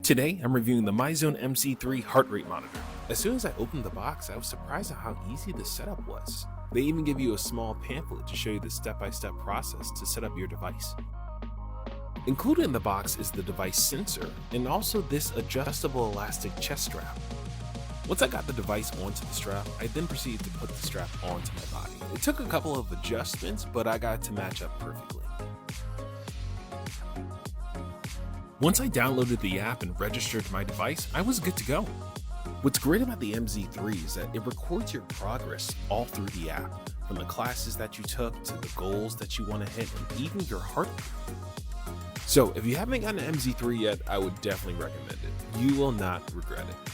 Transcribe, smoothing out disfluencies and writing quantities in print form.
Today, I'm reviewing the Myzone MC3 heart rate monitor. As soon as I opened the box, I was surprised at how easy the setup was. They even give you a small pamphlet to show you the step-by-step process to set up your device. Included in the box is the device sensor and also this adjustable elastic chest strap. Once I got the device onto the strap, I then proceeded to put the strap onto my body. It took a couple of adjustments, but I got it to match up perfectly. Once I downloaded the app and registered my device, I was good to go. What's great about the MZ3 is that it records your progress all through the app, from the classes that you took to the goals that you want to hit and even your heart rate. So if you haven't gotten an MZ3 yet, I would definitely recommend it. You will not regret it.